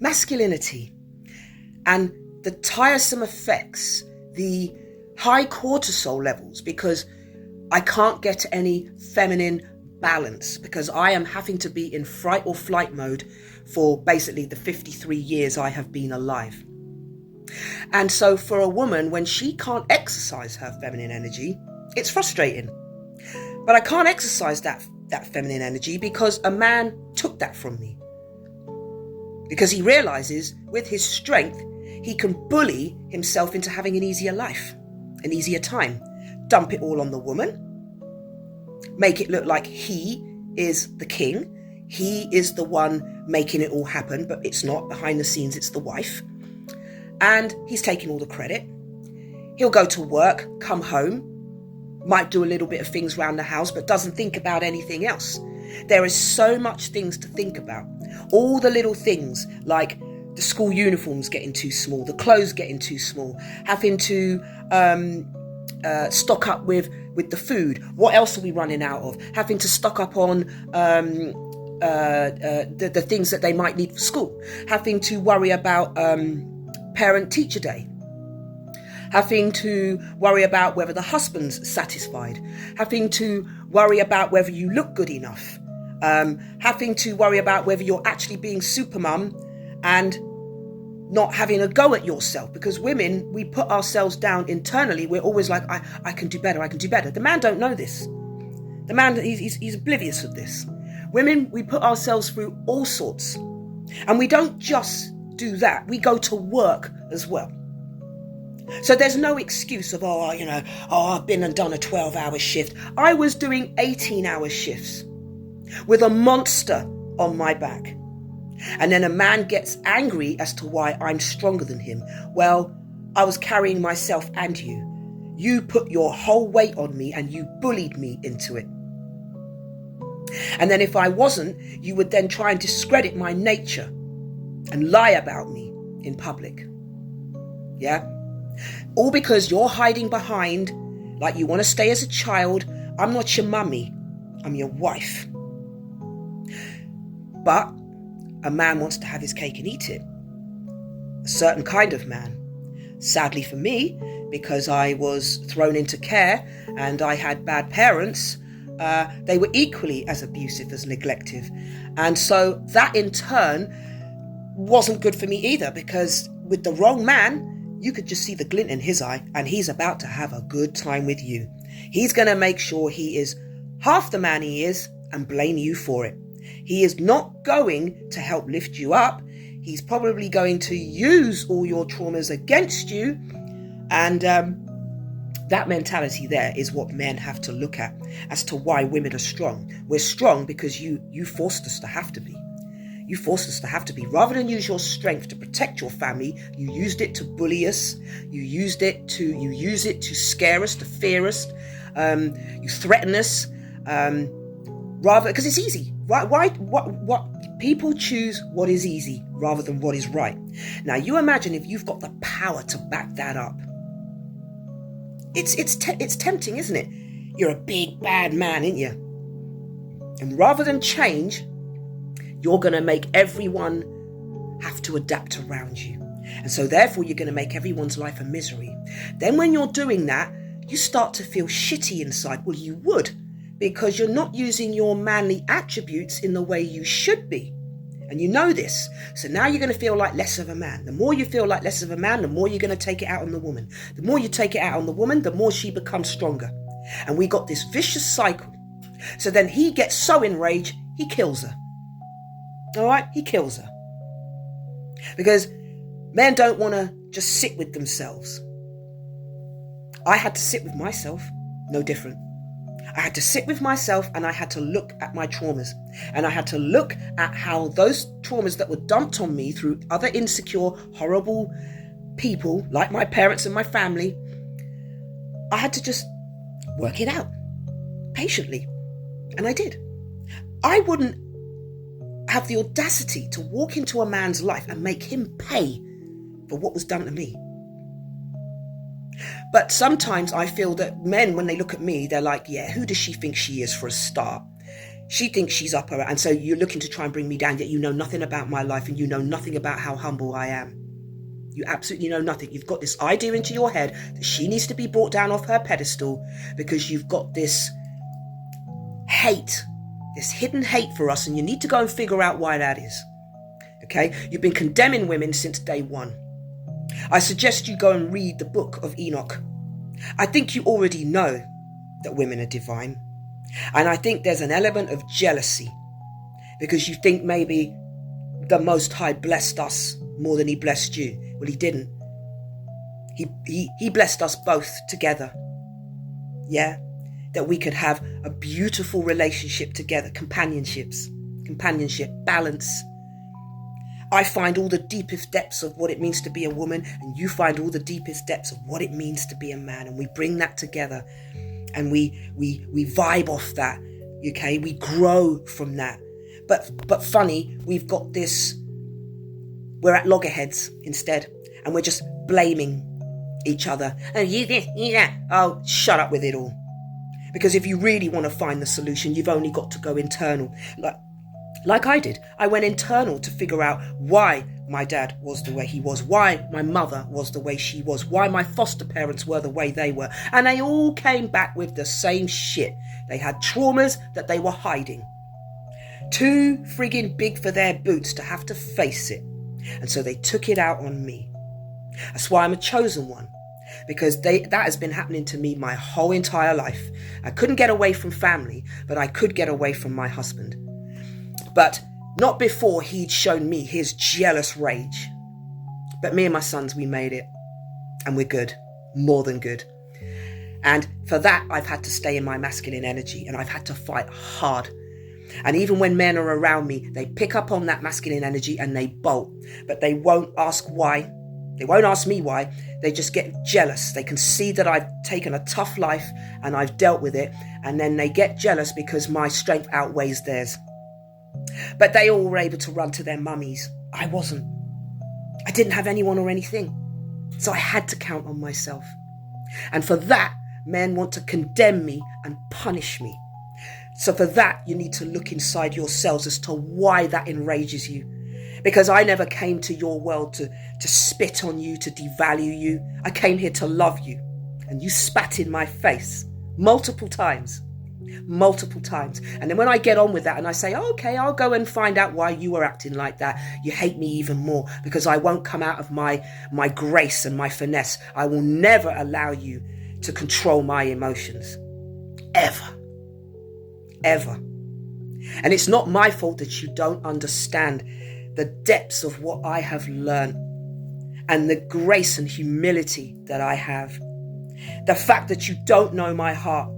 masculinity and the tiresome effects, the high cortisol levels, because I can't get any feminine balance because I am having to be in fight or flight mode for basically the 53 years I have been alive. And so for a woman, when she can't exercise her feminine energy, it's frustrating. But I can't exercise that feminine energy because a man took that from me. Because he realizes with his strength, he can bully himself into having an easier life, an easier time. Dump it all on the woman. Make it look like he is the king. He is the one making it all happen, but it's not. Behind the scenes, it's the wife. And he's taking all the credit. He'll go to work, come home, might do a little bit of things around the house, but doesn't think about anything else. There is so much things to think about. All the little things like the school uniforms getting too small, the clothes getting too small, having to stock up with the food. What else are we running out of? Having to stock up on the things that they might need for school. Having to worry about parent-teacher day. Having to worry about whether the husband's satisfied. Having to worry about whether you look good enough. Having to worry about whether you're actually being supermum and not having a go at yourself. Because women, we put ourselves down internally. We're always like, I can do better, I can do better. The man don't know this. The man, he's oblivious of this. Women, we put ourselves through all sorts. And we don't just do that. We go to work as well. So there's no excuse of, I've been and done a 12-hour shift. I was doing 18-hour shifts with a monster on my back. And then a man gets angry as to why I'm stronger than him. Well, I was carrying myself and you. You put your whole weight on me and you bullied me into it. And then if I wasn't, you would then try and discredit my nature and lie about me in public. Yeah? All because you're hiding behind, like you want to stay as a child. I'm not your mummy, I'm your wife. But a man wants to have his cake and eat it. A certain kind of man. Sadly for me, because I was thrown into care and I had bad parents, they were equally as abusive as neglective. And so that in turn wasn't good for me either, because with the wrong man, you could just see the glint in his eye and he's about to have a good time with you. He's going to make sure he is half the man he is and blame you for it. He is not going to help lift you up. He's probably going to use all your traumas against you. And that mentality there is what men have to look at as to why women are strong. We're strong because you forced us to have to be. You forced us to have to be. Rather than use your strength to protect your family, you used it to bully us. You use it to scare us, to fear us. You threaten us. Rather, because it's easy. What people choose what is easy rather than what is right. Now you imagine if you've got the power to back that up. It's tempting, isn't it? You're a big bad man, ain't you? And rather than change, you're going to make everyone have to adapt around you. And so therefore you're going to make everyone's life a misery. Then when you're doing that, you start to feel shitty inside. Well, you would, because you're not using your manly attributes in the way you should be. And you know this. So now you're going to feel like less of a man. The more you feel like less of a man, the more you're going to take it out on the woman. The more you take it out on the woman, the more she becomes stronger. And we got this vicious cycle. So then he gets so enraged, he kills her. All right? He kills her. Because men don't want to just sit with themselves. I had to sit with myself. No different. I had to sit with myself and I had to look at my traumas. And I had to look at how those traumas that were dumped on me through other insecure, horrible people, like my parents and my family, I had to just work it out patiently. And I did. I wouldn't have the audacity to walk into a man's life and make him pay for what was done to me. But sometimes I feel that men, when they look at me, they're like, yeah, who does she think she is for a start? She thinks she's up her, and so you're looking to try and bring me down, yet you know nothing about my life and you know nothing about how humble I am. You absolutely know nothing. You've got this idea into your head that she needs to be brought down off her pedestal because you've got this hate, this hidden hate for us, and you need to go and figure out why that is. Okay? You've been condemning women since day one. I suggest you go and read the book of Enoch. I think you already know that women are divine. And I think there's an element of jealousy because you think maybe the Most High blessed us more than he blessed you. Well, he didn't. He blessed us both together. Yeah? That we could have a beautiful relationship together, companionship, balance. I find all the deepest depths of what it means to be a woman, and you find all the deepest depths of what it means to be a man, and we bring that together, and we vibe off that. Okay, we grow from that. But funny, we've got this. We're at loggerheads instead, and we're just blaming each other. Oh, you this, you that. Oh, shut up with it all. Because if you really want to find the solution, you've only got to go internal. Like I did. I went internal to figure out why my dad was the way he was, why my mother was the way she was, why my foster parents were the way they were. And they all came back with the same shit. They had traumas that they were hiding. Too friggin' big for their boots to have to face it. And so they took it out on me. That's why I'm a chosen one. Because that has been happening to me my whole entire life. I couldn't get away from family, but I could get away from my husband. But not before he'd shown me his jealous rage. But me and my sons, we made it. And we're good. More than good. And for that, I've had to stay in my masculine energy, and I've had to fight hard. And even when men are around me, they pick up on that masculine energy and they bolt. But they won't ask why. They won't ask me why. They just get jealous. They can see that I've taken a tough life and I've dealt with it. And then they get jealous because my strength outweighs theirs. But they all were able to run to their mummies. I wasn't. I didn't have anyone or anything. So I had to count on myself. And for that, men want to condemn me and punish me. So for that, you need to look inside yourselves as to why that enrages you. Because I never came to your world to spit on you, to devalue you. I came here to love you. And you spat in my face multiple times. And then when I get on with that and I say, oh, okay, I'll go and find out why you were acting like that, you hate me even more because I won't come out of my grace and my finesse. I will never allow you to control my emotions. Ever. And it's not my fault that you don't understand the depths of what I have learned and the grace and humility that I have. The fact that you don't know my heart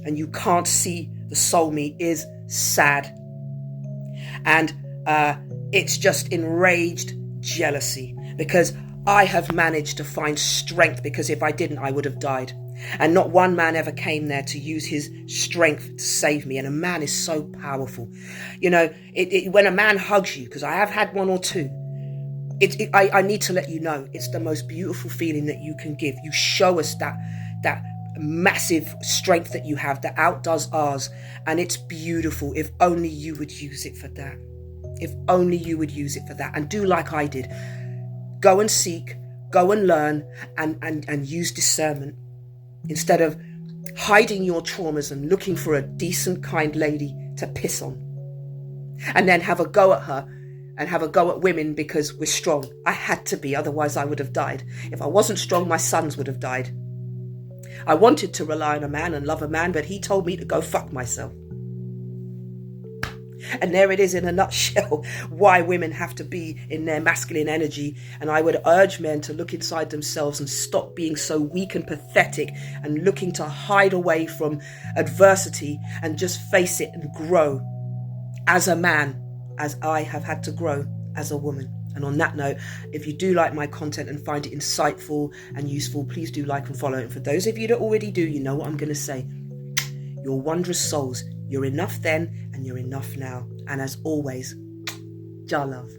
and you can't see the soul me is sad. And it's just enraged jealousy because I have managed to find strength, because if I didn't, I would have died. And not one man ever came there to use his strength to save me. And a man is so powerful. You know, when a man hugs you, because I have had one or two, I need to let you know, it's the most beautiful feeling that you can give. You show us that massive strength that you have that outdoes ours. And it's beautiful. If only you would use it for that. If only you would use it for that. And do like I did. Go and seek, go and learn, and use discernment. Instead of hiding your traumas and looking for a decent, kind lady to piss on. And then have a go at her and have a go at women because we're strong. I had to be, otherwise I would have died. If I wasn't strong, my sons would have died. I wanted to rely on a man and love a man, but he told me to go fuck myself. And there it is in a nutshell, why women have to be in their masculine energy. And I would urge men to look inside themselves and stop being so weak and pathetic and looking to hide away from adversity and just face it and grow as a man, as I have had to grow as a woman. And on that note, if you do like my content and find it insightful and useful, please do like and follow. And for those of you that already do, you know what I'm going to say. You're wondrous souls. You're enough then and you're enough now. And as always, Jah love.